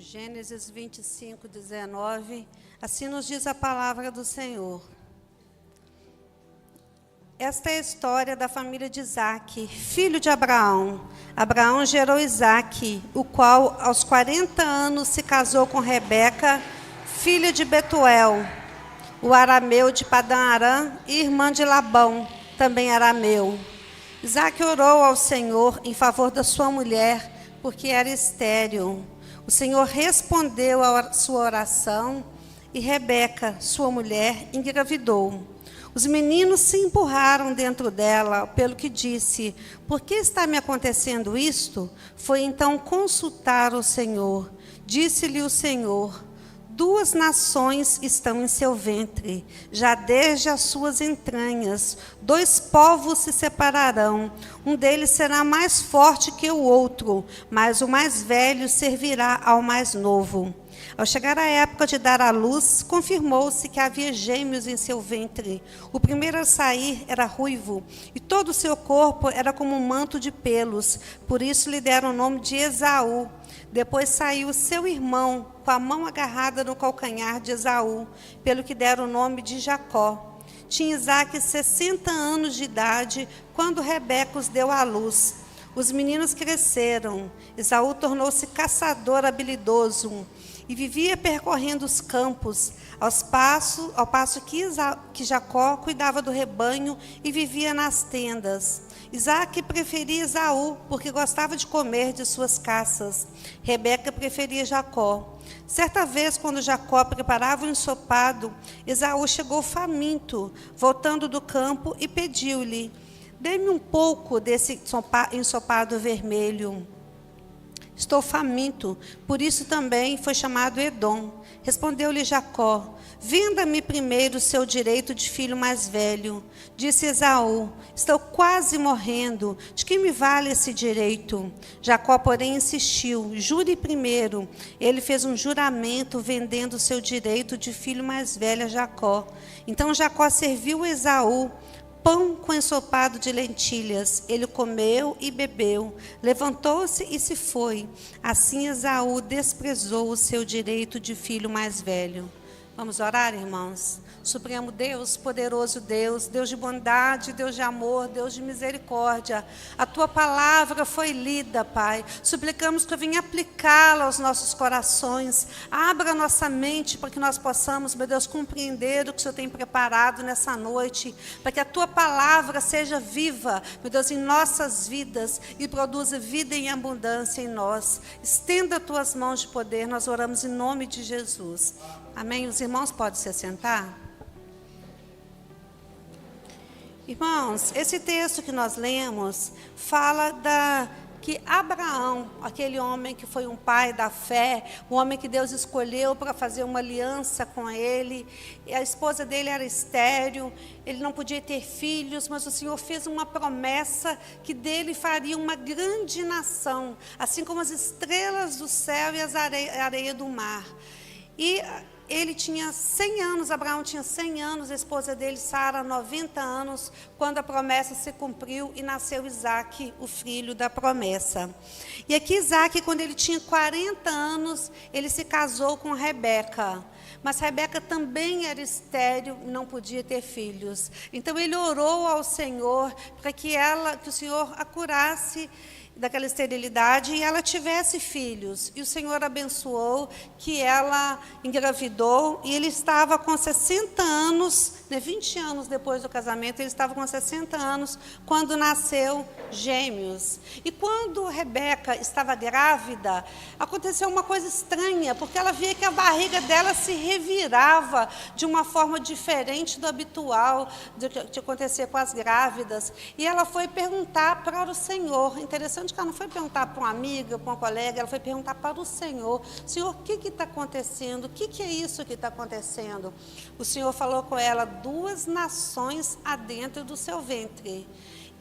Gênesis 25, 19, assim nos diz a palavra do Senhor. Esta é a história da família de Isaque, filho de Abraão. Abraão gerou Isaque, o qual aos 40 anos se casou com Rebeca, filha de Betuel, o arameu de Padã-Arã, e irmã de Labão, também arameu. Isaque orou ao Senhor em favor da sua mulher, porque era estéril. O Senhor respondeu à sua oração, e Rebeca, sua mulher, engravidou. Os meninos se empurraram dentro dela, pelo que disse: por que está me acontecendo isto? Foi então consultar o Senhor. Disse-lhe o Senhor: 2 nações estão em seu ventre, já desde as suas entranhas. 2 povos se separarão. Um deles será mais forte que o outro, mas o mais velho servirá ao mais novo. Ao chegar a época de dar à luz, confirmou-se que havia gêmeos em seu ventre. O primeiro a sair era ruivo, e todo o seu corpo era como um manto de pelos. Por isso lhe deram o nome de Esaú. Depois saiu seu irmão, com a mão agarrada no calcanhar de Esaú, pelo que deram o nome de Jacó. Tinha Isaque 60 anos de idade, quando Rebeca os deu à luz. Os meninos cresceram. Esaú tornou-se caçador habilidoso e vivia percorrendo os campos, ao passo que Jacó cuidava do rebanho e vivia nas tendas. Isaque preferia Esaú, porque gostava de comer de suas caças. Rebeca preferia Jacó. Certa vez, quando Jacó preparava o ensopado, Esaú chegou faminto, voltando do campo, e pediu-lhe: dê-me um pouco desse ensopado vermelho. Estou faminto, por isso também foi chamado Edom. Respondeu-lhe Jacó: venda-me primeiro o seu direito de filho mais velho. Disse Esaú: estou quase morrendo, de que me vale esse direito? Jacó, porém, insistiu: jure primeiro. Ele fez um juramento, vendendo o seu direito de filho mais velho a Jacó. Então Jacó serviu a Esaú pão com ensopado de lentilhas. Ele comeu e bebeu, levantou-se e se foi. Assim Esaú desprezou o seu direito de filho mais velho. Vamos orar, irmãos? Supremo Deus, poderoso Deus, Deus de bondade, Deus de amor, Deus de misericórdia. A Tua palavra foi lida, Pai. Suplicamos que eu venha aplicá-la aos nossos corações. Abra a nossa mente para que nós possamos, meu Deus, compreender o que o Senhor tem preparado nessa noite. Para que a Tua palavra seja viva, meu Deus, em nossas vidas e produza vida em abundância em nós. Estenda as Tuas mãos de poder, nós oramos em nome de Jesus. Amém? Os irmãos podem se assentar? Irmãos, esse texto que nós lemos fala que Abraão, aquele homem que foi um pai da fé, um homem que Deus escolheu para fazer uma aliança com ele, e a esposa dele era estéril, ele não podia ter filhos, mas o Senhor fez uma promessa que dele faria uma grande nação, assim como as estrelas do céu e a areia do mar. E ele tinha 100 anos, Abraão tinha 100 anos, a esposa dele, Sara, 90 anos, quando a promessa se cumpriu e nasceu Isaque, o filho da promessa. E aqui Isaque, quando ele tinha 40 anos, ele se casou com Rebeca. Mas Rebeca também era estéril, não podia ter filhos. Então ele orou ao Senhor para que o Senhor a curasse daquela esterilidade e ela tivesse filhos. E o Senhor abençoou, que ela engravidou, e ele estava com 60 anos, 20 anos depois do casamento, ele estava com 60 anos, quando nasceu gêmeos. E quando Rebeca estava grávida, aconteceu uma coisa estranha, porque ela via que a barriga dela se revirava de uma forma diferente do habitual de acontecer com as grávidas. E ela foi perguntar para o Senhor. Interessante que ela não foi perguntar para uma amiga, para uma colega, ela foi perguntar para o Senhor: Senhor, o que está acontecendo? O que é isso que está acontecendo? O Senhor falou com ela: 2 nações adentro do seu ventre,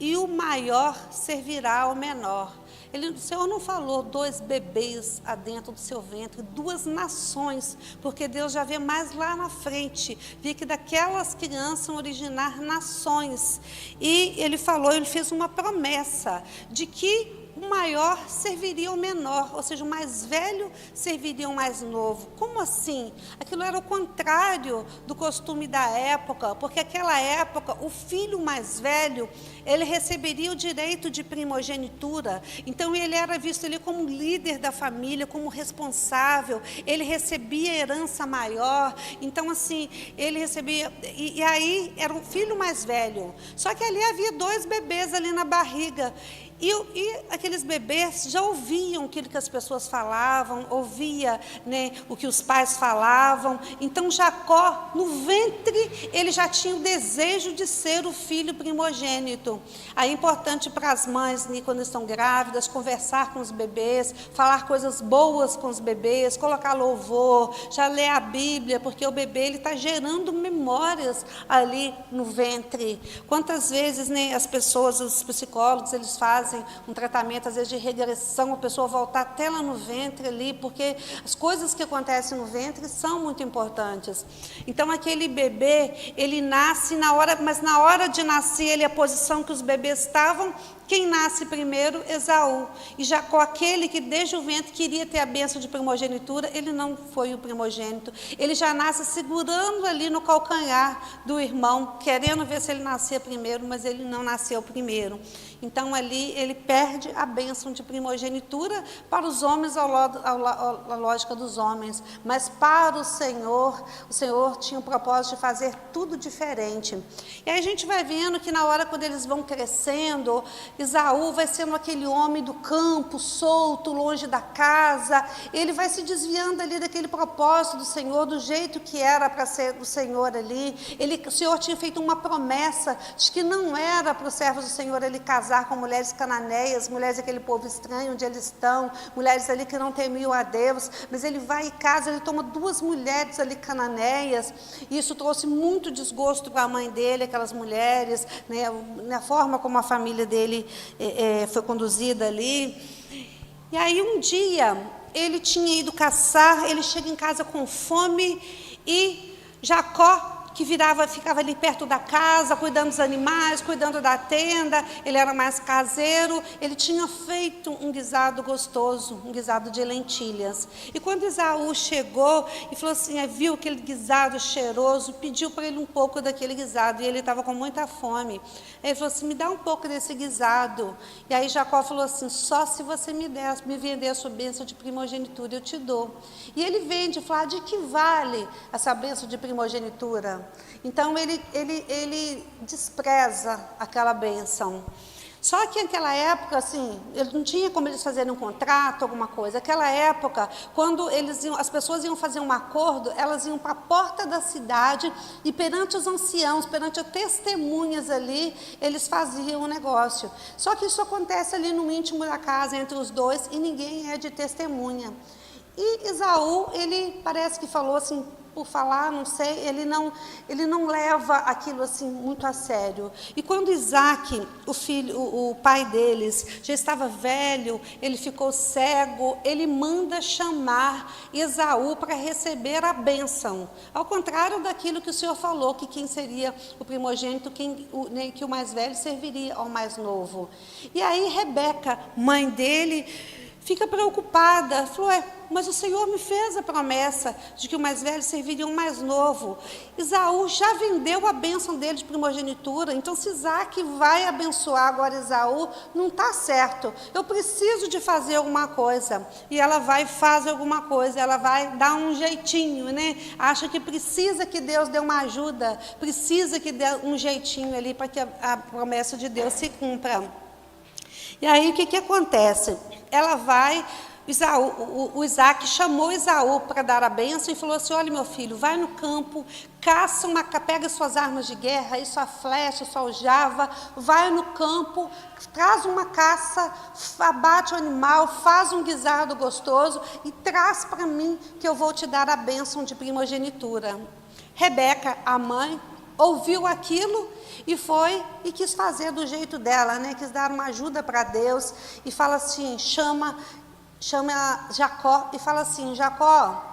e o maior servirá ao menor. O Senhor não falou 2 bebês adentro do seu ventre, 2 nações, porque Deus já vê mais lá na frente, vê que daquelas crianças vão originar nações. E ele fez uma promessa de que o maior serviria ao menor, ou seja, o mais velho serviria ao mais novo. Como assim? Aquilo era o contrário do costume da época, porque naquela época o filho mais velho, ele receberia o direito de primogenitura, então ele era visto ali como líder da família, como responsável, ele recebia herança maior, então assim, ele recebia, e aí era o filho mais velho, só que ali havia 2 bebês ali na barriga, e aqueles bebês já ouviam aquilo que as pessoas falavam, ouvia, né, o que os pais falavam. Então Jacó, no ventre, ele já tinha o desejo de ser o filho primogênito. Aí é importante para as mães, né, quando estão grávidas, conversar com os bebês, falar coisas boas com os bebês, colocar louvor, já ler a Bíblia, porque o bebê ele está gerando memórias ali no ventre. Quantas vezes, né, as pessoas, os psicólogos, eles fazem um tratamento, às vezes, de regressão, a pessoa voltar até lá no ventre ali, porque as coisas que acontecem no ventre são muito importantes. Então, aquele bebê, ele nasce na hora, mas na hora de nascer, ele, a posição que os bebês estavam, quem nasce primeiro? Esaú. E Jacó, aquele que desde o ventre queria ter a bênção de primogenitura, ele não foi o primogênito. Ele já nasce segurando ali no calcanhar do irmão, querendo ver se ele nascia primeiro, mas ele não nasceu primeiro. Então, ali, ele perde a bênção de primogenitura para os homens, a lógica dos homens. Mas para o Senhor tinha o propósito de fazer tudo diferente. E aí a gente vai vendo que na hora, quando eles vão crescendo, Esaú vai sendo aquele homem do campo, solto, longe da casa. Ele vai se desviando ali daquele propósito do Senhor, do jeito que era para ser do Senhor ali. O Senhor tinha feito uma promessa de que não era para os servos do Senhor ele casar com mulheres cananeias, mulheres daquele povo estranho onde eles estão, mulheres ali que não temiam a Deus, mas ele vai e casa, ele toma 2 mulheres ali cananeias, e isso trouxe muito desgosto para a mãe dele, aquelas mulheres, né, na forma como a família dele foi conduzida ali. E aí um dia, ele tinha ido caçar, ele chega em casa com fome, e Jacó, que ficava ali perto da casa, cuidando dos animais, cuidando da tenda, ele era mais caseiro, ele tinha feito um guisado gostoso, um guisado de lentilhas. E quando Esaú chegou e falou assim, viu aquele guisado cheiroso, pediu para ele um pouco daquele guisado, e ele estava com muita fome. Ele falou assim, me dá um pouco desse guisado. E aí Jacó falou assim, só se você me vender a sua bênção de primogenitura, eu te dou. E ele vende, fala, de que vale essa bênção de primogenitura? Então, ele despreza aquela bênção. Só que naquela época, assim, ele não tinha como eles fazerem um contrato, alguma coisa. Naquela época, quando as pessoas iam fazer um acordo, elas iam para a porta da cidade e perante os anciãos, perante as testemunhas ali, eles faziam um negócio. Só que isso acontece ali no íntimo da casa, entre os dois, e ninguém é de testemunha. E Esaú, ele parece que falou assim, por falar, não sei, ele não leva aquilo assim muito a sério. E quando Isaac, o pai deles, já estava velho, ele ficou cego, ele manda chamar Esaú para receber a bênção. Ao contrário daquilo que o Senhor falou, que quem seria o primogênito, que o mais velho serviria ao mais novo. E aí Rebeca, mãe dele, fica preocupada, falou, mas o Senhor me fez a promessa de que o mais velho serviria ao mais novo. Esaú já vendeu a bênção dele de primogenitura, então se Isaac vai abençoar agora Esaú, não está certo. Eu preciso de fazer alguma coisa. E ela vai e faz alguma coisa, ela vai dar um jeitinho, né? Acha que precisa que Deus dê uma ajuda, precisa que dê um jeitinho ali para que a promessa de Deus se cumpra. E aí o que acontece? Ela vai, o Isaac chamou Esaú para dar a bênção e falou assim, olha meu filho, vai no campo, pega suas armas de guerra, aí sua flecha, sua aljava, vai no campo, traz uma caça, abate o animal, faz um guisado gostoso e traz para mim que eu vou te dar a bênção de primogenitura. Rebeca, a mãe, ouviu aquilo e foi e quis fazer do jeito dela, né? Quis dar uma ajuda para Deus e fala assim, chama Jacó e fala assim, Jacó,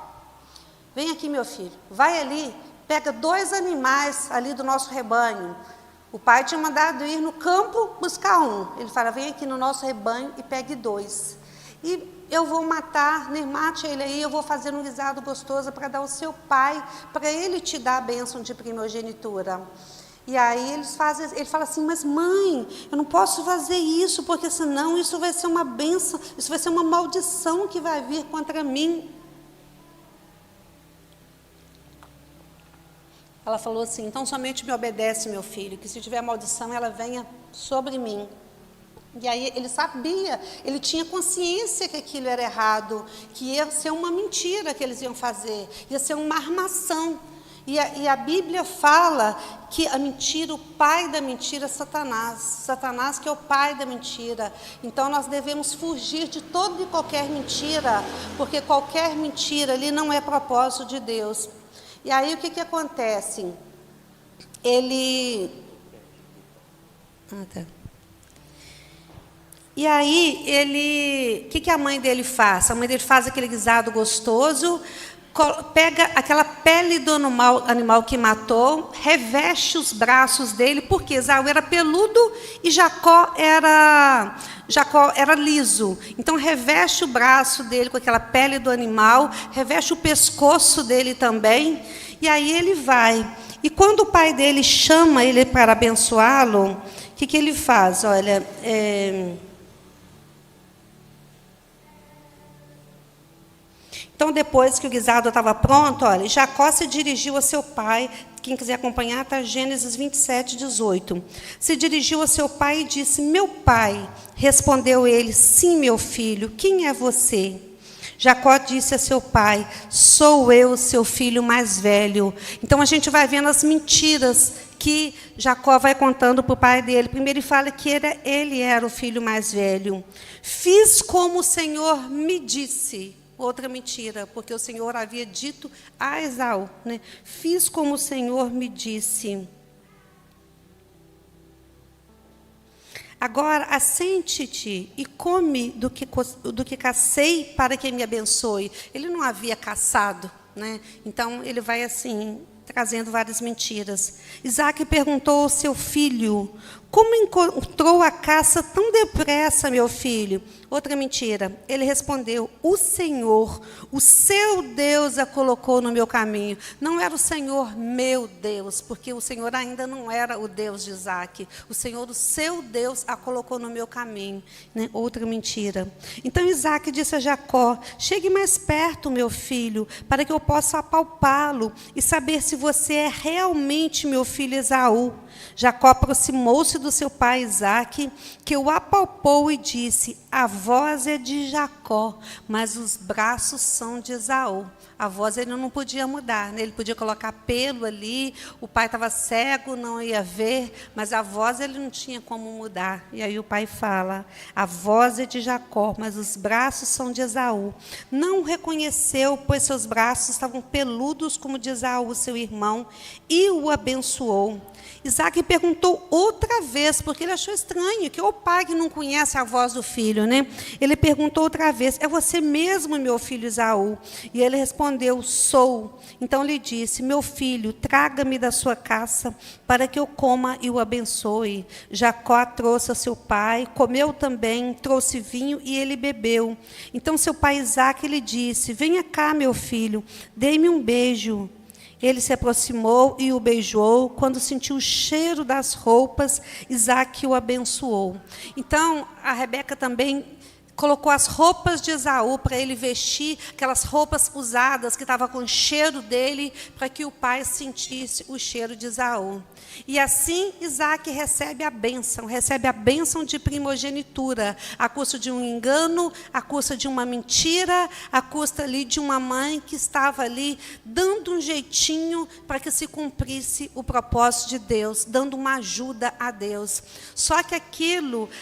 vem aqui meu filho, vai ali, pega 2 animais ali do nosso rebanho, O pai tinha mandado ir no campo buscar um. Ele fala, vem aqui no nosso rebanho e pegue 2. E eu vou matar, né, mate ele aí, eu vou fazer um guisado gostoso para dar ao seu pai, para ele te dar a bênção de primogenitura. E aí ele fala assim, mas mãe, eu não posso fazer isso, porque senão isso vai ser uma bênção, isso vai ser uma maldição que vai vir contra mim. Ela falou assim, então somente me obedece, meu filho, que se tiver maldição, ela venha sobre mim. E aí ele sabia, ele tinha consciência que aquilo era errado, que ia ser uma mentira que eles iam fazer, ia ser uma armação. E a Bíblia fala que a mentira, o pai da mentira é Satanás. Satanás que é o pai da mentira. Então nós devemos fugir de toda e qualquer mentira, porque qualquer mentira ali não é propósito de Deus. E aí o que acontece? E aí o que a mãe dele faz? A mãe dele faz aquele guisado gostoso, pega aquela pele do animal que matou, reveste os braços dele, porque Esaú era peludo e Jacó era liso. Então reveste o braço dele com aquela pele do animal, reveste o pescoço dele também, e aí ele vai. E quando o pai dele chama ele para abençoá-lo, o que ele faz? Olha, então, depois que o guisado estava pronto, olha, Jacó se dirigiu a seu pai. Quem quiser acompanhar, está Gênesis 27, 18. Se dirigiu a seu pai e disse, meu pai. Respondeu ele, sim, meu filho, quem é você? Jacó disse a seu pai, sou eu, seu filho mais velho. Então, a gente vai vendo as mentiras que Jacó vai contando para o pai dele. Primeiro, ele fala que ele era o filho mais velho. Fiz como o Senhor me disse. Outra mentira, porque o Senhor havia dito a Esaú, né? Fiz como o Senhor me disse. Agora, assente-te e come do que cacei para que me abençoe. Ele não havia caçado, né? Então, ele vai assim, trazendo várias mentiras. Isaac perguntou ao seu filho, como encontrou a caça tão depressa, meu filho? Outra mentira. Ele respondeu, o Senhor, o seu Deus a colocou no meu caminho. Não era o Senhor meu Deus, porque o Senhor ainda não era o Deus de Isaac. O Senhor, o seu Deus, a colocou no meu caminho. Né? Outra mentira. Então Isaac disse a Jacó, chegue mais perto, meu filho, para que eu possa apalpá-lo e saber se você é realmente meu filho Esaú. Jacó aproximou-se do seu pai Isaque, que o apalpou e disse, a voz é de Jacó, mas os braços são de Esaú. A voz ele não podia mudar, né? Ele podia colocar pelo ali, o pai estava cego, não ia ver, mas a voz ele não tinha como mudar. E aí o pai fala, a voz é de Jacó, mas os braços são de Esaú. Não o reconheceu, pois seus braços estavam peludos como de Esaú, seu irmão, e o abençoou. Isaac perguntou outra vez, porque ele achou estranho, que o pai que não conhece a voz do filho, né? Ele perguntou outra vez, é você mesmo, meu filho Esaú? E ele respondeu, sou. Então lhe disse, meu filho, traga-me da sua caça, para que eu coma e o abençoe. Jacó trouxe a seu pai, comeu também, trouxe vinho e ele bebeu. Então seu pai Isaac lhe disse, venha cá, meu filho, dê-me um beijo. Ele se aproximou e o beijou. Quando sentiu o cheiro das roupas, Isaac o abençoou. Então, a Rebeca também colocou as roupas de Esaú para ele vestir, aquelas roupas usadas que estavam com o cheiro dele, para que o pai sentisse o cheiro de Esaú. E assim Isaac recebe a bênção de primogenitura, à custa de um engano, à custa de uma mentira, à custa ali de uma mãe que estava ali dando um jeitinho para que se cumprisse o propósito de Deus, dando uma ajuda a Deus. Só que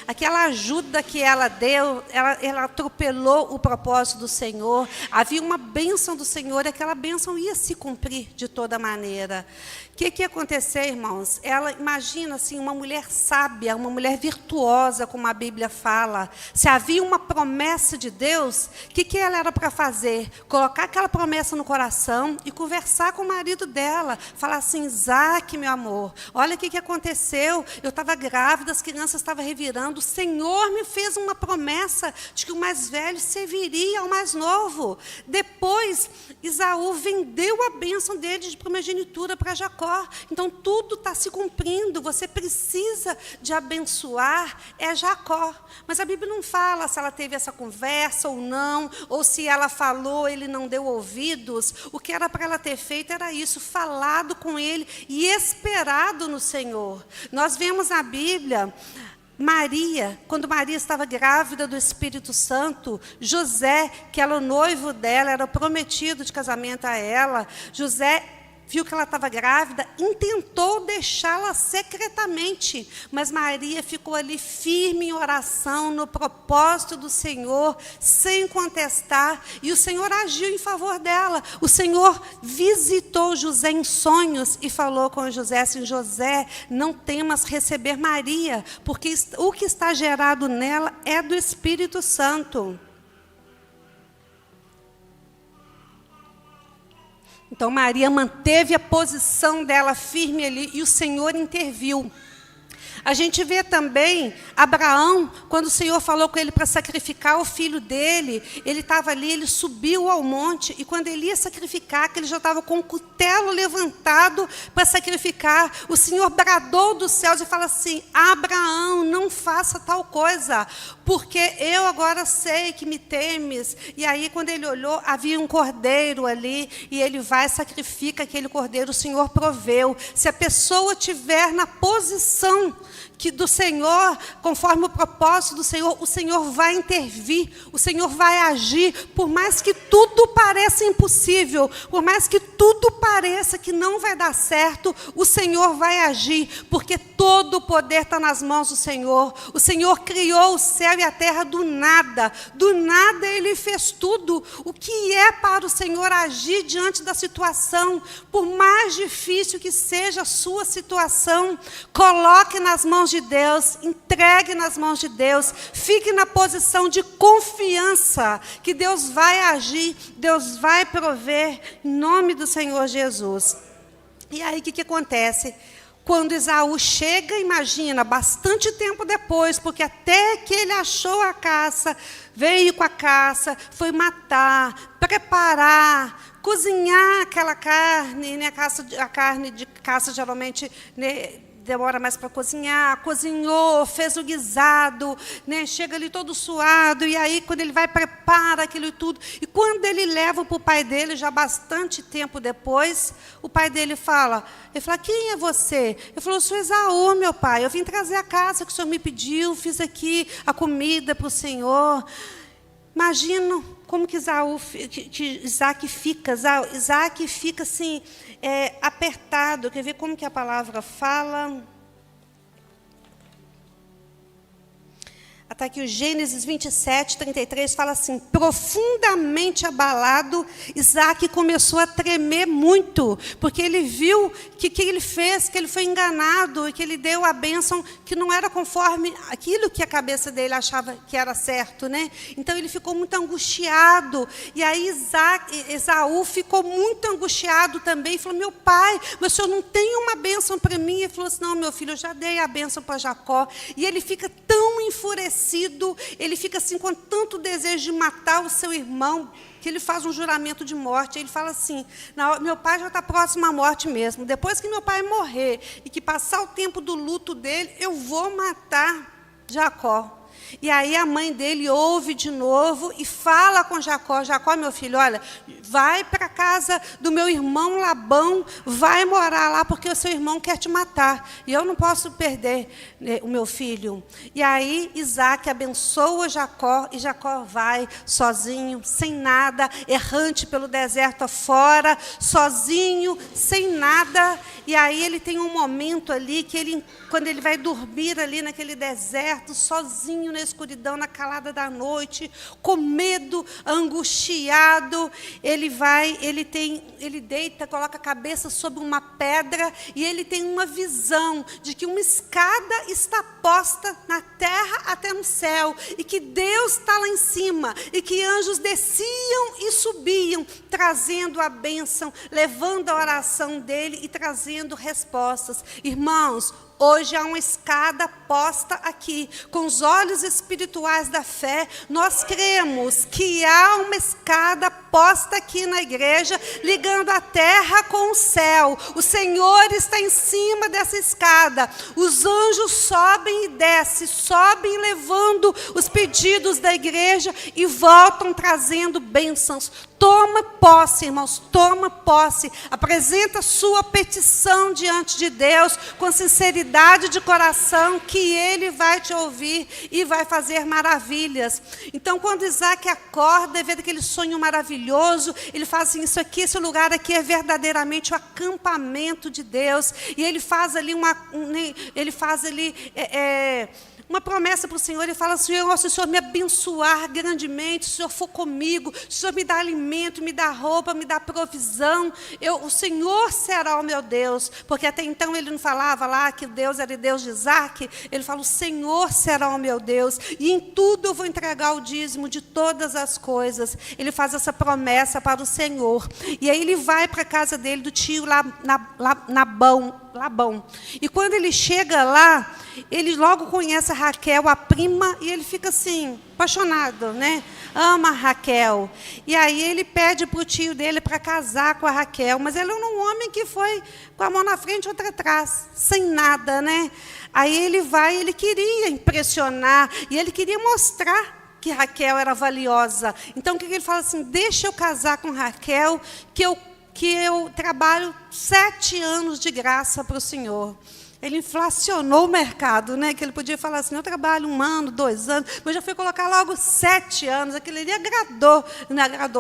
aquela ajuda que ela deu, ela atropelou o propósito do Senhor. Havia uma bênção do Senhor, e aquela bênção ia se cumprir de toda maneira. O que ia acontecer, irmãos? Ela, imagina assim, uma mulher sábia, uma mulher virtuosa, como a Bíblia fala. Se havia uma promessa de Deus, o que ela era para fazer? Colocar aquela promessa no coração e conversar com o marido dela. Falar assim: Isaac, meu amor, olha o que aconteceu. Eu estava grávida, as crianças estavam revirando. O Senhor me fez uma promessa de que o mais velho serviria ao mais novo. Depois, Esaú vendeu a bênção dele de primogenitura para Jacó. Então, tudo está se cumprindo. Você precisa de abençoar Jacó. Mas a Bíblia não fala se ela teve essa conversa ou não, ou se ela falou, ele não deu ouvidos. O que era para ela ter feito era isso, falado com ele e esperado no Senhor. Nós vemos na Bíblia Maria, quando Maria estava grávida do Espírito Santo, José, que era o noivo dela, era o prometido de casamento a ela, José viu que ela estava grávida, intentou deixá-la secretamente, mas Maria ficou ali firme em oração, no propósito do Senhor, sem contestar, e o Senhor agiu em favor dela. O Senhor visitou José em sonhos e falou com José assim: José, não temas receber Maria, porque o que está gerado nela é do Espírito Santo. Então, Maria manteve a posição dela firme ali e o Senhor interviu. A gente vê também Abraão, quando o Senhor falou com ele para sacrificar o filho dele, ele estava ali, ele subiu ao monte, e quando ele ia sacrificar, que ele já estava com o cutelo levantado para sacrificar, o Senhor bradou dos céus e fala assim: Abraão, não faça tal coisa, porque eu agora sei que me temes. E aí, quando ele olhou, havia um cordeiro ali, e ele vai e sacrifica aquele cordeiro, o Senhor proveu. Se a pessoa estiver na posição do Senhor, conforme o propósito do Senhor, o Senhor vai intervir, o Senhor vai agir, por mais que tudo pareça impossível, por mais que tudo pareça que não vai dar certo, o Senhor vai agir, porque todo o poder está nas mãos do Senhor. O Senhor criou o céu e a terra do nada Ele fez tudo. O que é para o Senhor agir diante da situação, por mais difícil que seja a sua situação, coloque nas mãos de Deus, entregue nas mãos de Deus, fique na posição de confiança, que Deus vai agir, Deus vai prover, em nome do Senhor Jesus. E aí, o que acontece? Quando Esaú chega, imagina, bastante tempo depois, porque até que ele achou a caça, veio com a caça, foi matar, preparar, cozinhar aquela carne, né? A carne de caça geralmente, né, demora mais para cozinhar, cozinhou, fez o guisado, né, chega ali todo suado, e aí quando ele vai, prepara aquilo e tudo, e quando ele leva para o pai dele, já bastante tempo depois, o pai dele fala, quem é você? Ele falou: eu sou Esaú, meu pai, eu vim trazer a caça que o senhor me pediu, fiz aqui a comida para o senhor. Imagino como que Isaac fica. Isaac fica assim, apertado. Quer ver como que a palavra fala? Até aqui o Gênesis 27, 33 fala assim: profundamente abalado, Isaac começou a tremer muito, porque ele viu que ele fez, que ele foi enganado, e que ele deu a bênção que não era conforme aquilo que a cabeça dele achava que era certo, né? Então ele ficou muito angustiado, e aí Esaú ficou muito angustiado também, e falou: meu pai, mas o senhor não tem uma bênção para mim? Ele falou assim: não, meu filho, eu já dei a bênção para Jacó. E ele fica tão enfurecido, ele fica assim com tanto desejo de matar o seu irmão, que ele faz um juramento de morte. Ele fala assim: meu pai já está próximo à morte mesmo, depois que meu pai morrer e que passar o tempo do luto dele, eu vou matar Jacó. E aí a mãe dele ouve de novo e fala com Jacó: Jacó, meu filho, olha, vai para a casa do meu irmão Labão, vai morar lá, porque o seu irmão quer te matar, e eu não posso perder, né, o meu filho. E aí Isaac abençoa Jacó, e Jacó vai sozinho, sem nada, errante pelo deserto afora, sozinho, sem nada. E aí ele tem um momento ali, que quando ele vai dormir ali naquele deserto, sozinho, sozinho na escuridão, na calada da noite, com medo, angustiado. Ele deita, coloca a cabeça sobre uma pedra e ele tem uma visão de que uma escada está posta na terra até no céu e que Deus está lá em cima e que anjos desciam e subiam, trazendo a bênção, levando a oração dele e trazendo respostas. Irmãos, hoje há uma escada posta aqui, com os olhos espirituais da fé. Nós cremos que há uma escada posta aqui na igreja, ligando a terra com o céu. O Senhor está em cima dessa escada. Os anjos sobem e descem, sobem levando os pedidos da igreja e voltam trazendo bênçãos. Toma posse, irmãos, toma posse. Apresenta sua petição diante de Deus com sinceridade de coração, que Ele vai te ouvir e vai fazer maravilhas. Então, quando Isaac acorda e vê aquele sonho maravilhoso, ele fala assim, esse lugar aqui é verdadeiramente o acampamento de Deus. E ele faz ali uma promessa para o Senhor, ele fala, Senhor, se o Senhor me abençoar grandemente, se o Senhor for comigo, se o Senhor me dá alimento, me dá roupa, me dá provisão, o Senhor será o meu Deus. Porque até então ele não falava lá que Deus era Deus de Isaac, ele fala, o Senhor será o meu Deus, e em tudo eu vou entregar o dízimo de todas as coisas. Ele faz essa promessa para o Senhor. E aí ele vai para a casa dele, do tio Labão. E quando ele chega lá, ele logo conhece a Raquel, a prima, e ele fica assim, apaixonado, né? Ama a Raquel. E aí ele pede para o tio dele para casar com a Raquel, mas ele é um homem que foi com a mão na frente e outra atrás, sem nada, né? Aí ele queria impressionar, e ele queria mostrar que Raquel era valiosa. Então, o que ele fala assim, deixa eu casar com Raquel, que eu trabalho 7 anos de graça para o Senhor. Ele inflacionou o mercado, né? Que ele podia falar assim, eu trabalho 1 ano, 2 anos, mas já foi colocar logo 7 anos. Aquilo ali agradou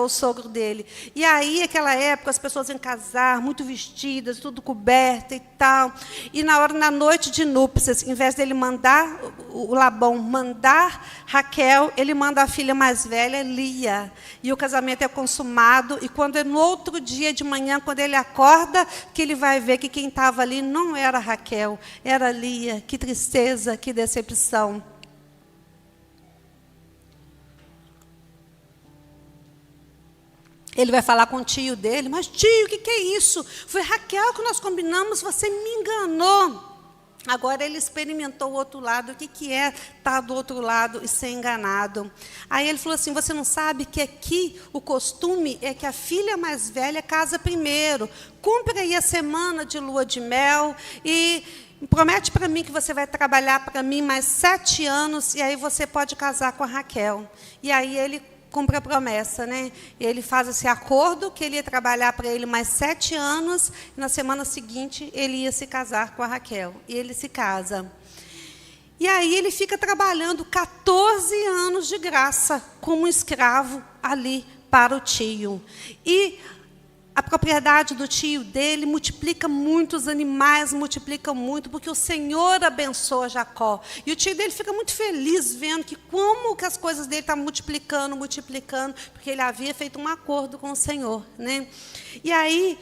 o sogro dele. E aí, naquela época, as pessoas iam casar, muito vestidas, tudo coberta e tal. E na noite de núpcias, em vez dele mandar, o Labão mandar Raquel, ele manda a filha mais velha, Lia. E o casamento é consumado. E quando no outro dia de manhã, quando ele acorda, que ele vai ver que quem estava ali não era Raquel, era Lia. Que tristeza, que decepção. Ele vai falar com o tio dele, mas tio, o que é isso? Foi Raquel que nós combinamos, você me enganou. Agora ele experimentou o outro lado, o que é estar do outro lado e ser enganado. Aí ele falou assim, você não sabe que aqui o costume é que a filha mais velha casa primeiro, cumpre aí a semana de lua de mel e promete para mim que você vai trabalhar para mim mais 7 anos e aí você pode casar com a Raquel. E aí ele cumpre a promessa, né? Ele faz esse acordo que ele ia trabalhar para ele mais 7 anos, e na semana seguinte ele ia se casar com a Raquel. E ele se casa. E aí ele fica trabalhando 14 anos de graça como escravo ali para o tio. E a propriedade do tio dele multiplica muito, os animais multiplicam muito, porque o Senhor abençoa Jacó. E o tio dele fica muito feliz vendo que como que as coisas dele estavam multiplicando, porque ele havia feito um acordo com o Senhor, né? E aí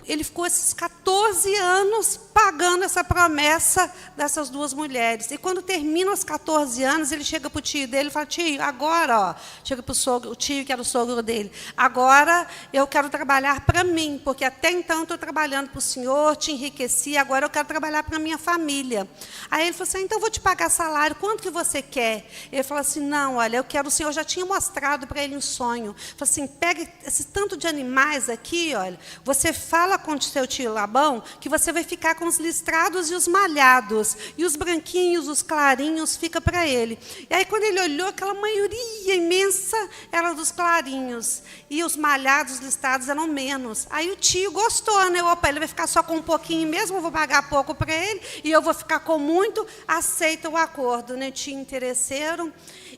ele ficou esses 14 anos pagando essa promessa dessas 2 mulheres. E quando termina os 14 anos, ele chega para o tio dele e fala, tio, agora, chega para o tio que era o sogro dele, agora eu quero trabalhar para mim, porque até então estou trabalhando para o senhor, te enriqueci, agora eu quero trabalhar para a minha família. Aí ele falou assim, então eu vou te pagar salário, quanto que você quer? Ele falou assim, não, olha, eu quero, o senhor já tinha mostrado para ele um sonho. Ele falou assim, pega esse tanto de animais aqui, olha, você fala com o seu tio Labão, que você vai ficar com os listrados e os malhados, e os branquinhos, os clarinhos, fica para ele. E aí, quando ele olhou, aquela maioria imensa era dos clarinhos, e os malhados, listrados, eram menos. Aí o tio gostou, né? Opa, ele vai ficar só com um pouquinho mesmo, eu vou pagar pouco para ele, e eu vou ficar com muito, aceita o acordo, né? Tio interesseiro.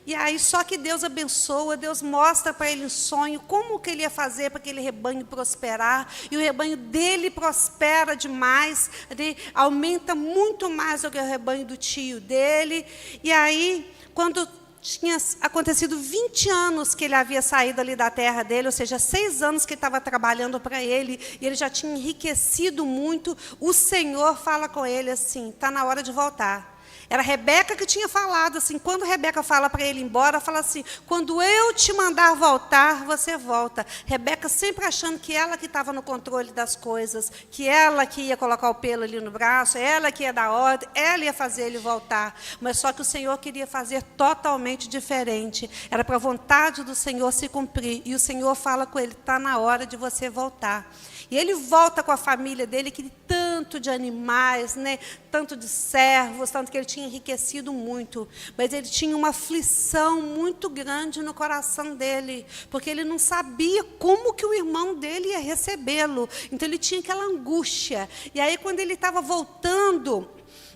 E aí, só que Deus abençoa, Deus mostra para ele um sonho, como que ele ia fazer para aquele rebanho prosperar, e o rebanho dele prospera demais, ele aumenta muito mais do que o rebanho do tio dele. E aí, quando tinha acontecido 20 anos que ele havia saído ali da terra dele, ou seja, 6 anos que ele estava trabalhando para ele, e ele já tinha enriquecido muito. O Senhor fala com ele assim, está na hora de voltar. Era Rebeca que tinha falado assim, quando Rebeca fala para ele ir embora, fala assim, quando eu te mandar voltar, você volta. Rebeca sempre achando que ela que estava no controle das coisas, que ela que ia colocar o pelo ali no braço, ela que ia dar ordem, ela ia fazer ele voltar. Mas só que o Senhor queria fazer totalmente diferente. Era para a vontade do Senhor se cumprir. E o Senhor fala com ele, está na hora de você voltar. E ele volta com a família dele, que tanto de animais, né, tanto de servos, tanto que ele tinha enriquecido muito. Mas ele tinha uma aflição muito grande no coração dele, porque ele não sabia como que o irmão dele ia recebê-lo. Então ele tinha aquela angústia. E aí quando ele estava voltando,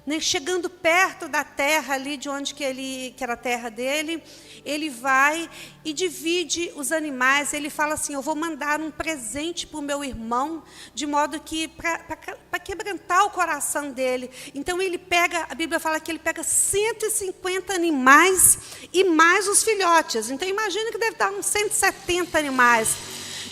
né, chegando perto da terra ali de onde que era a terra dele, ele vai e divide os animais. Ele fala assim, eu vou mandar um presente para o meu irmão, de modo que, para quebrantar o coração dele. Então, ele pega, a Bíblia fala que ele pega 150 animais e mais os filhotes. Então, imagina que deve dar uns 170 animais.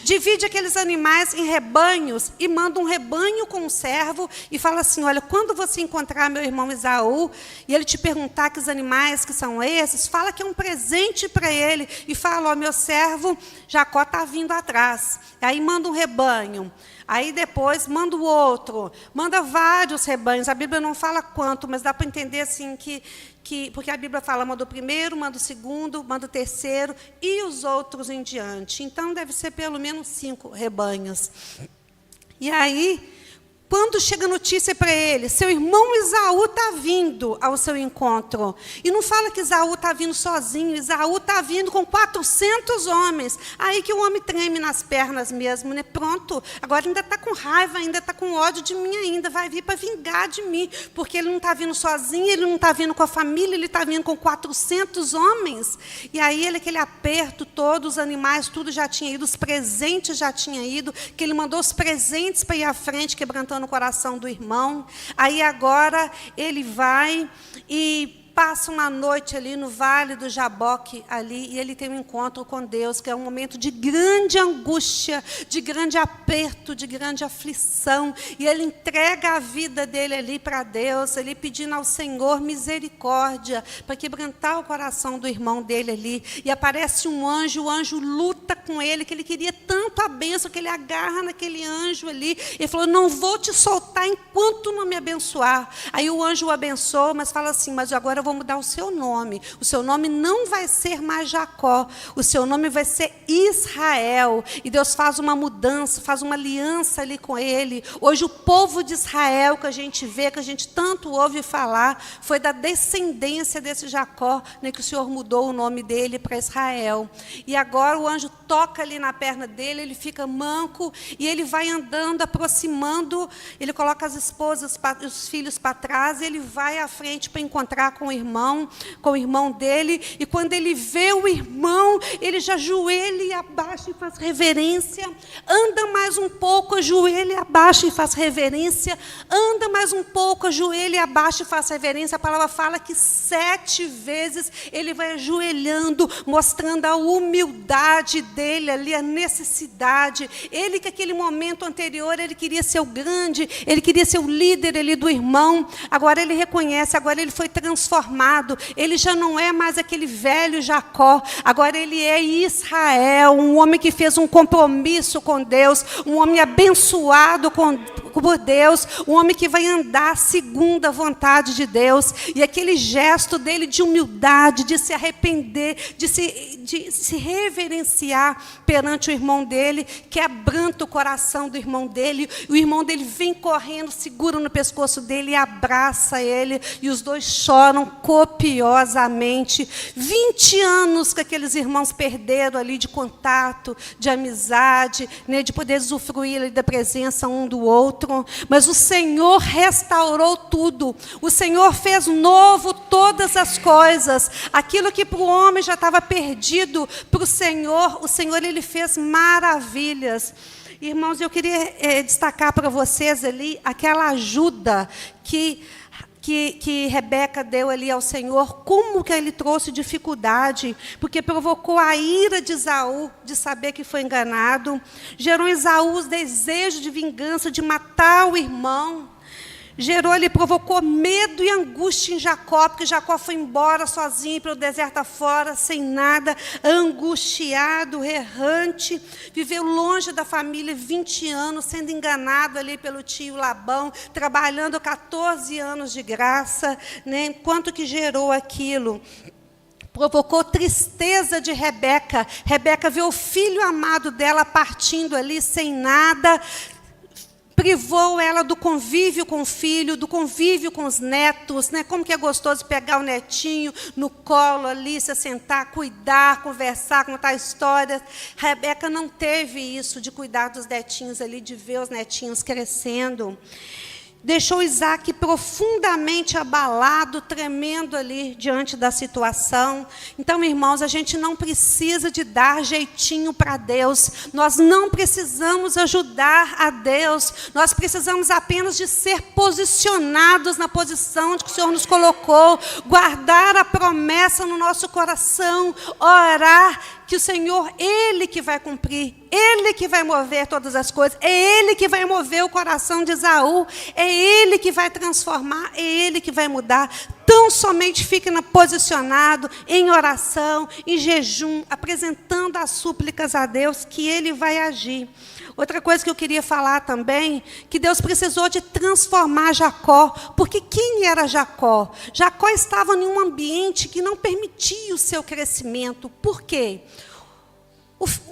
Divide aqueles animais em rebanhos e manda um rebanho com um servo e fala assim, olha, quando você encontrar meu irmão Esaú e ele te perguntar que os animais que são esses, fala que é um presente para ele e fala, ó, meu servo Jacó está vindo atrás. Aí manda um rebanho. Aí depois manda o outro, manda vários rebanhos. A Bíblia não fala quanto, mas dá para entender assim porque a Bíblia fala, manda o primeiro, manda o segundo, manda o terceiro e os outros em diante. Então, deve ser pelo menos 5 rebanhos. E aí, quando chega a notícia para ele, seu irmão Esaú está vindo ao seu encontro. E não fala que Esaú está vindo sozinho, Esaú está vindo com 400 homens. Aí que o homem treme nas pernas mesmo, né? Pronto, agora ainda está com raiva, ainda está com ódio de mim ainda, vai vir para vingar de mim, porque ele não está vindo sozinho, ele não está vindo com a família, ele está vindo com 400 homens. E aí aquele aperto todo, os animais, tudo já tinha ido, os presentes já tinham ido, que ele mandou os presentes para ir à frente, quebrantando no coração do irmão. Aí agora ele vai e passa uma noite ali no Vale do Jaboque, ali, e ele tem um encontro com Deus, que é um momento de grande angústia, de grande aperto, de grande aflição, e ele entrega a vida dele ali para Deus, ele pedindo ao Senhor misericórdia, para quebrantar o coração do irmão dele ali, e aparece um anjo, o anjo luta com ele, que ele queria tanto a bênção, que ele agarra naquele anjo ali, ele falou, não vou te soltar enquanto não me abençoar. Aí o anjo o abençoa, mas fala assim, mas agora eu vou mudar o seu nome não vai ser mais Jacó, o seu nome vai ser Israel, e Deus faz uma mudança, faz uma aliança ali com ele. Hoje o povo de Israel, que a gente vê, que a gente tanto ouve falar, foi da descendência desse Jacó, né, que o Senhor mudou o nome dele para Israel. E agora o anjo toca ali na perna dele, ele fica manco, e ele vai andando, aproximando, ele coloca as esposas, os filhos para trás, e ele vai à frente para encontrar com o irmão dele, e quando ele vê o irmão, ele já ajoelha e abaixa e faz reverência, anda mais um pouco, ajoelha e abaixa e faz reverência, anda mais um pouco, ajoelha e abaixa e faz reverência. A palavra fala que 7 vezes ele vai ajoelhando, mostrando a humildade dele ali, a necessidade. Ele que aquele momento anterior, ele queria ser o grande, ele queria ser o líder ali do irmão, agora ele reconhece, agora ele foi transformado, ele já não é mais aquele velho Jacó, agora ele é Israel, um homem que fez um compromisso com Deus, um homem abençoado por Deus, um homem que vai andar segundo a vontade de Deus. E aquele gesto dele de humildade, de se arrepender, de se reverenciar perante o irmão dele, quebranta o coração do irmão dele, o irmão dele vem correndo, segura no pescoço dele e abraça ele, e os dois choram copiosamente. 20 anos que aqueles irmãos perderam ali de contato, de amizade, né, de poder usufruir ali da presença um do outro, mas o Senhor restaurou tudo, o Senhor fez novo todas as coisas, aquilo que para o homem já estava perdido, para o Senhor ele fez maravilhas. Irmãos, eu queria destacar para vocês ali aquela ajuda que que Rebeca deu ali ao Senhor, como que ele trouxe dificuldade, porque provocou a ira de Esaú, de saber que foi enganado, gerou em Esaú o desejo de vingança, de matar o irmão, ele provocou medo e angústia em Jacó, porque Jacó foi embora sozinho para o deserto afora, sem nada, angustiado, errante, viveu longe da família 20 anos, sendo enganado ali pelo tio Labão, trabalhando 14 anos de graça, né? Quanto que gerou aquilo? Provocou tristeza de Rebeca. Rebeca viu o filho amado dela partindo ali sem nada, privou ela do convívio com o filho, do convívio com os netos, né? Como que é gostoso pegar o netinho no colo ali, se sentar, cuidar, conversar, contar histórias. Rebeca não teve isso de cuidar dos netinhos ali, de ver os netinhos crescendo. Deixou Isaac profundamente abalado, tremendo ali diante da situação. Então, irmãos, a gente não precisa de dar jeitinho para Deus. Nós não precisamos ajudar a Deus. Nós precisamos apenas de ser posicionados na posição que o Senhor nos colocou, guardar a promessa no nosso coração, orar, que o Senhor, Ele que vai cumprir, Ele que vai mover todas as coisas, é Ele que vai mover o coração de Esaú, é Ele que vai transformar, é Ele que vai mudar. Tão somente fique posicionado em oração, em jejum, apresentando as súplicas a Deus, que Ele vai agir. Outra coisa que eu queria falar também, que Deus precisou de transformar Jacó, porque quem era Jacó? Jacó estava em um ambiente que não permitia o seu crescimento. Por quê?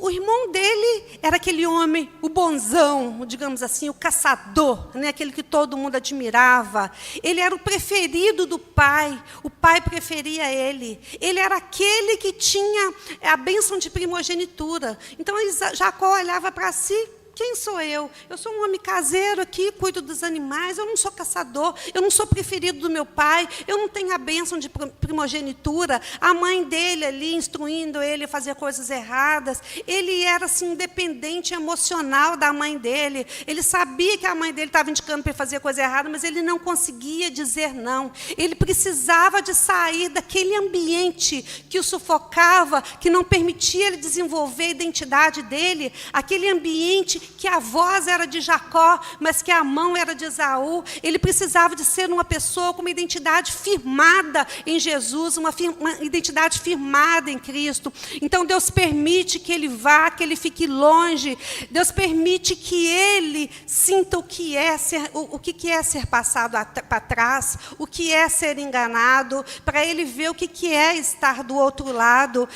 O irmão dele era aquele homem, o bonzão, digamos assim, o caçador, né? Aquele que todo mundo admirava. Ele era o preferido do pai, o pai preferia ele. Ele era aquele que tinha a bênção de primogenitura. Então, Jacó olhava para si: quem sou eu? Eu sou um homem caseiro aqui, cuido dos animais, eu não sou caçador, eu não sou preferido do meu pai, eu não tenho a bênção de primogenitura. A mãe dele ali, instruindo ele a fazer coisas erradas. Ele era assim, independente emocional da mãe dele. Ele sabia que a mãe dele estava indicando para ele fazer coisa errada, mas ele não conseguia dizer não. Ele precisava de sair daquele ambiente que o sufocava, que não permitia ele desenvolver a identidade dele, aquele ambiente que a voz era de Jacó, mas que a mão era de Esaú. Ele precisava de ser uma pessoa com uma identidade firmada em Jesus, uma identidade firmada em Cristo. Então, Deus permite que ele vá, que ele fique longe. Deus permite que ele sinta o que é ser passado para trás, o que é ser enganado, para ele ver o que é estar do outro lado.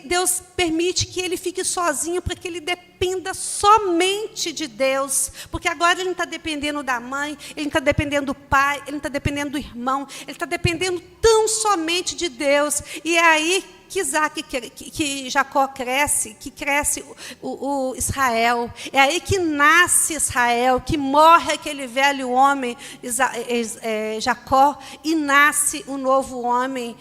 Deus permite que ele fique sozinho, para que ele dependa somente de Deus, porque agora ele não está dependendo da mãe, ele não está dependendo do pai, ele não está dependendo do irmão, ele está dependendo tão somente de Deus. E é aí que Jacó cresce, que cresce o Israel. É aí que nasce Israel, que morre aquele velho homem, Jacó, e nasce um novo homem,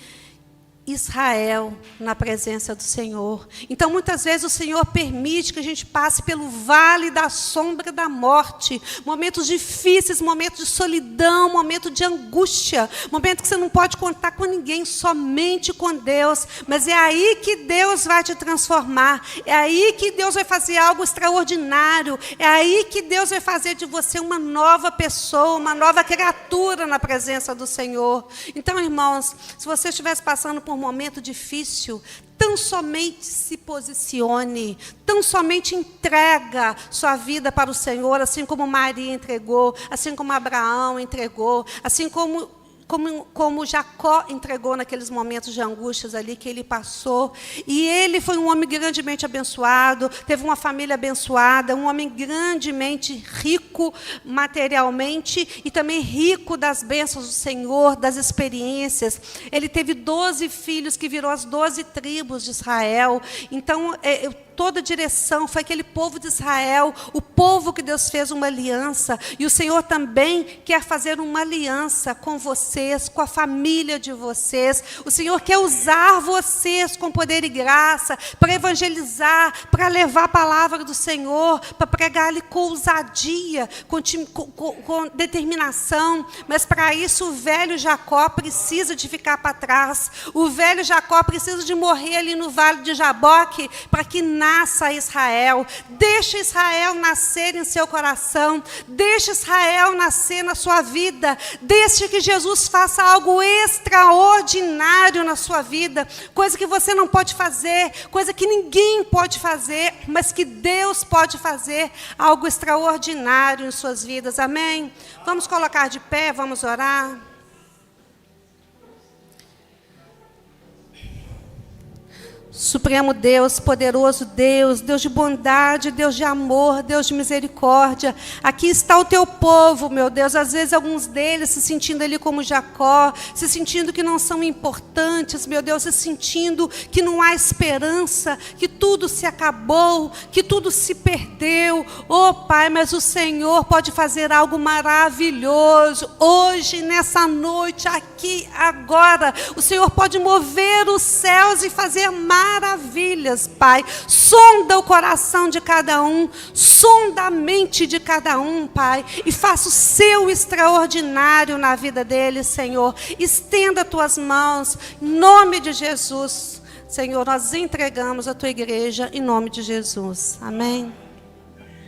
Israel, na presença do Senhor. Então, muitas vezes, o Senhor permite que a gente passe pelo vale da sombra da morte, momentos difíceis, momentos de solidão, momentos de angústia, momentos que você não pode contar com ninguém, somente com Deus. Mas é aí que Deus vai te transformar, é aí que Deus vai fazer algo extraordinário, é aí que Deus vai fazer de você uma nova pessoa, uma nova criatura na presença do Senhor. Então, irmãos, se você estivesse passando por um momento difícil, tão somente se posicione, tão somente entrega sua vida para o Senhor, assim como Maria entregou, assim como Abraão entregou, assim como Jacó entregou naqueles momentos de angústias ali que ele passou. E ele foi um homem grandemente abençoado, teve uma família abençoada, um homem grandemente rico materialmente e também rico das bênçãos do Senhor, das experiências. Ele teve 12 filhos que virou as 12 tribos de Israel. Então, toda direção, foi aquele povo de Israel, o povo que Deus fez uma aliança, e o Senhor também quer fazer uma aliança com vocês, com a família de vocês. O Senhor quer usar vocês com poder e graça, para evangelizar, para levar a palavra do Senhor, para pregar ali com ousadia, com determinação, mas para isso o velho Jacó precisa de ficar para trás, o velho Jacó precisa de morrer ali no vale de Jaboque, para que nasça Israel. Deixa Israel nascer em seu coração, deixa Israel nascer na sua vida, deixe que Jesus faça algo extraordinário na sua vida, coisa que você não pode fazer, coisa que ninguém pode fazer, mas que Deus pode fazer, algo extraordinário em suas vidas, amém? Vamos colocar de pé, vamos orar. Supremo Deus, poderoso Deus, Deus de bondade, Deus de amor, Deus de misericórdia. Aqui está o teu povo, meu Deus. Às vezes alguns deles se sentindo ali como Jacó, se sentindo que não são importantes, meu Deus, se sentindo que não há esperança, que tudo se acabou, que tudo se perdeu. Oh, Pai, mas o Senhor pode fazer algo maravilhoso. Hoje, nessa noite, aqui, agora, o Senhor pode mover os céus e fazer maravilhas, Pai. Sonda o coração de cada um, sonda a mente de cada um, Pai, e faça o seu extraordinário na vida deles, Senhor. Estenda as tuas mãos, em nome de Jesus. Senhor, nós entregamos a tua igreja em nome de Jesus. Amém.